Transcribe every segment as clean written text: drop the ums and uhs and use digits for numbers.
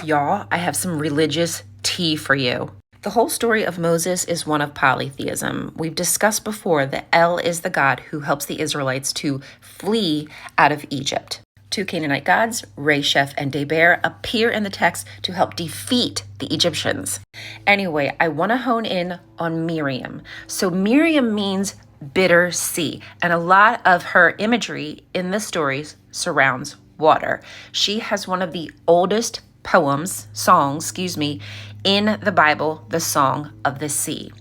Y'all, I have some religious tea for you. The whole story of Moses is one of polytheism. We've discussed before that El is the god who helps the Israelites to flee out of Egypt. Two Canaanite gods, Resheph and Deber, appear in the text to help defeat the Egyptians. Anyway, I want to hone in on Miriam. So Miriam means bitter sea, and a lot of her imagery in the stories surrounds water. She has one of the oldest songs, in the Bible, the Song of the Sea.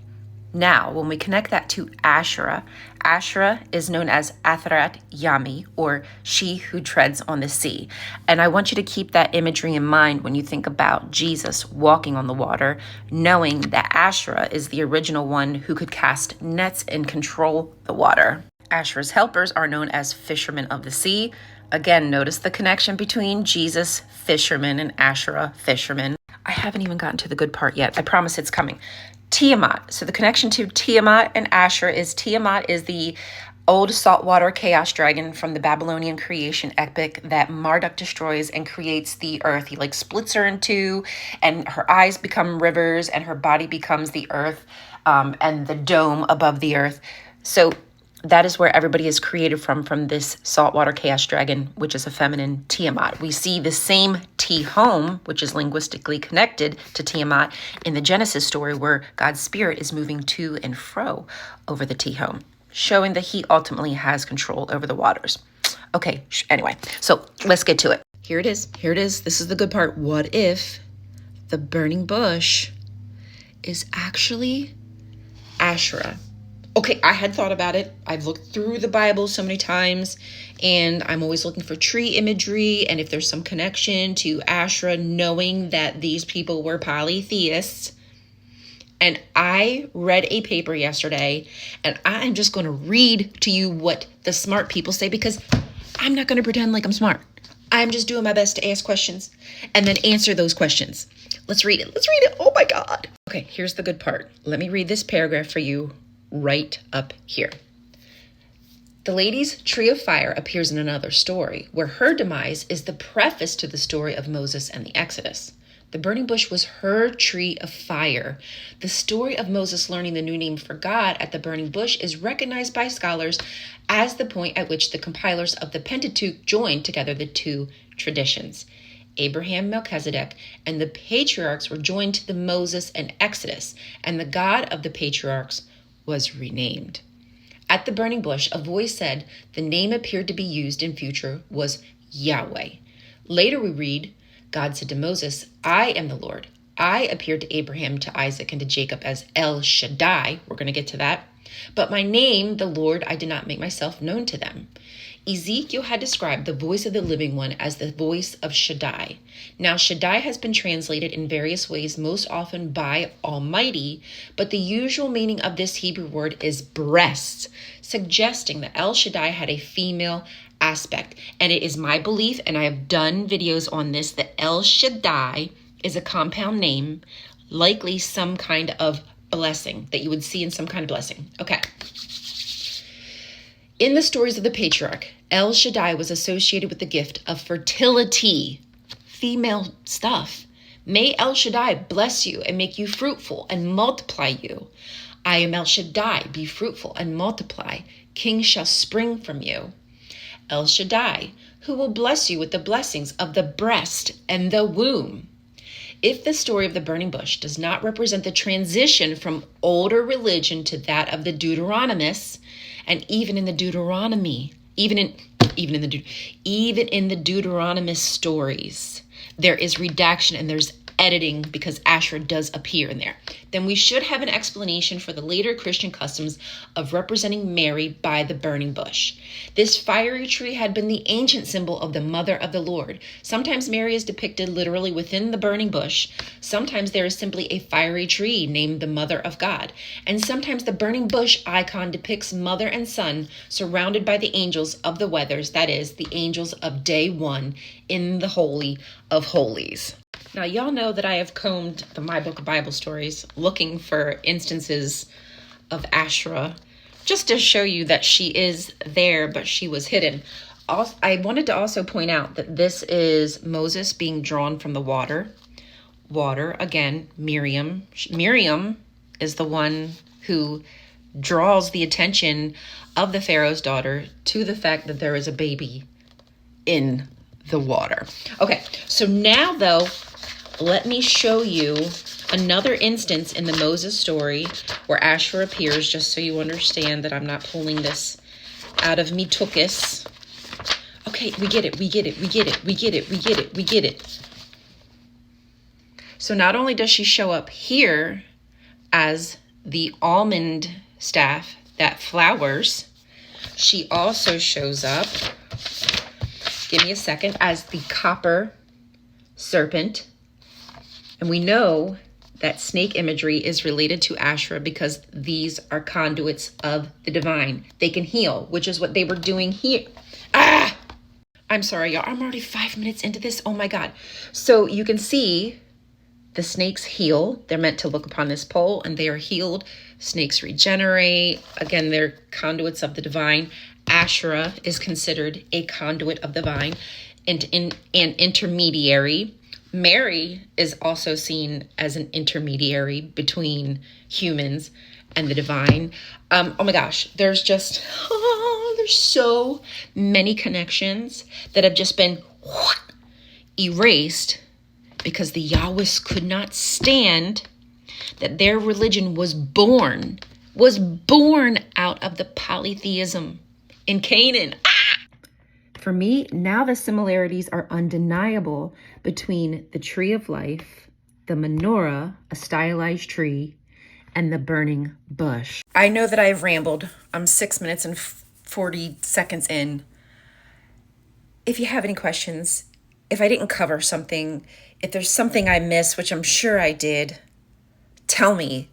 Now, when we connect that to Asherah, Asherah is known as Atharat Yami, or she who treads on the sea. And I want you to keep that imagery in mind when you think about Jesus walking on the water, knowing that Asherah is the original one who could cast nets and control the water. Asherah's helpers are known as fishermen of the sea. Again, notice the connection between Jesus, fisherman, and Asherah, fisherman. I haven't even gotten to the good part yet. I promise it's coming. Tiamat. So the connection to Tiamat and Asherah is Tiamat is the old saltwater chaos dragon from the Babylonian creation epic that Marduk destroys and creates the earth. He splits her in two, and her eyes become rivers and her body becomes the earth, and the dome above the earth. So that is where everybody is created from this saltwater chaos dragon, which is a feminine Tiamat. We see the same Tehom, which is linguistically connected to Tiamat, in the Genesis story where God's spirit is moving to and fro over the Tehom, showing that he ultimately has control over the waters. Okay, anyway, so let's get to it. Here it is. This is the good part. What if the burning bush is actually Asherah? Okay, I had thought about it. I've looked through the Bible so many times, and I'm always looking for tree imagery and if there's some connection to Asherah, knowing that these people were polytheists. And I read a paper yesterday, and I'm just going to read to you what the smart people say, because I'm not going to pretend like I'm smart. I'm just doing my best to ask questions and then answer those questions. Let's read it. Oh my God. Okay, here's the good part. Let me read this paragraph for you right up here. The lady's tree of fire appears in another story, where her demise is the preface to the story of Moses and the Exodus. The burning bush was her tree of fire. The story of Moses learning the new name for God at the burning bush is recognized by scholars as the point at which the compilers of the Pentateuch joined together the two traditions. Abraham, Melchizedek, and the patriarchs were joined to the Moses and Exodus, and the God of the patriarchs was renamed. At the burning bush, a voice said the name appeared to be used in future was Yahweh. Later we read, God said to Moses, I am the Lord. I appeared to Abraham, to Isaac, and to Jacob as El Shaddai. We're going to get to that. But my name, the Lord, I did not make myself known to them. Ezekiel had described the voice of the living one as the voice of Shaddai. Now, Shaddai has been translated in various ways, most often by Almighty, but the usual meaning of this Hebrew word is breast, suggesting that El Shaddai had a female aspect. And it is my belief, and I have done videos on this, that El Shaddai is a compound name, likely some kind of blessing that you would see in some kind of blessing. Okay. In the stories of the patriarch, El Shaddai was associated with the gift of fertility, female stuff. May El Shaddai bless you and make you fruitful and multiply you. I am El Shaddai, be fruitful and multiply. Kings shall spring from you. El Shaddai, who will bless you with the blessings of the breast and the womb. If the story of the burning bush does not represent the transition from older religion to that of the Deuteronomists, and even in the Deuteronomy, even in the Deuteronomist stories, there is redaction and there's editing because Asherah does appear in there, then we should have an explanation for the later Christian customs of representing Mary by the burning bush. This fiery tree had been the ancient symbol of the mother of the Lord. Sometimes Mary is depicted literally within the burning bush. Sometimes there is simply a fiery tree named the mother of God. And sometimes the burning bush icon depicts mother and son surrounded by the angels of the weathers, that is, the angels of day one in the Holy of Holies. Now, y'all know that I have combed the My Book of Bible Stories looking for instances of Asherah, just to show you that she is there, but she was hidden. I wanted to also point out that this is Moses being drawn from the water. water. Again, Miriam. Miriam is the one who draws the attention of the Pharaoh's daughter to the fact that there is a baby in the water. Okay, so now though, let me show you another instance in the Moses story where Asherah appears, just so you understand that I'm not pulling this out of me tuchus. Okay, we get it. So not only does she show up here as the almond staff that flowers, she also shows up, give me a second, as the copper serpent. And we know that snake imagery is related to Asherah because these are conduits of the divine. They can heal, which is what they were doing here. I'm sorry, y'all. I'm already 5 minutes into this. Oh my God. So you can see the snakes heal. They're meant to look upon this pole and they are healed. Snakes regenerate. Again, they're conduits of the divine. Asherah is considered a conduit of the divine and an intermediary. Mary is also seen as an intermediary between humans and the divine. Oh my gosh, there's so many connections that have just been erased because the Yahwehs could not stand that their religion was born out of the polytheism in Canaan. For me, now the similarities are undeniable between the tree of life, the menorah, a stylized tree, and the burning bush. I know that I've rambled. I'm 6 minutes and 40 seconds in. If you have any questions, if I didn't cover something, if there's something I missed, which I'm sure I did, tell me.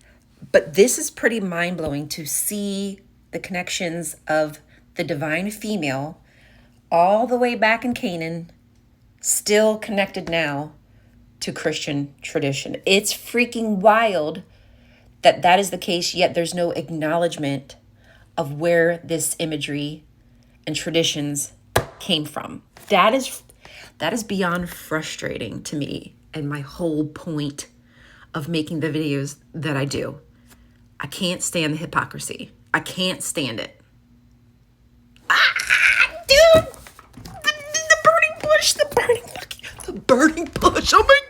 But this is pretty mind-blowing to see the connections of the divine female all the way back in Canaan, still connected now to Christian tradition. It's freaking wild that that is the case, yet there's no acknowledgement of where this imagery and traditions came from. That is beyond frustrating to me and my whole point of making the videos that I do. I can't stand the hypocrisy. I can't stand it. Dude! The burning bush, the burning bush. Oh my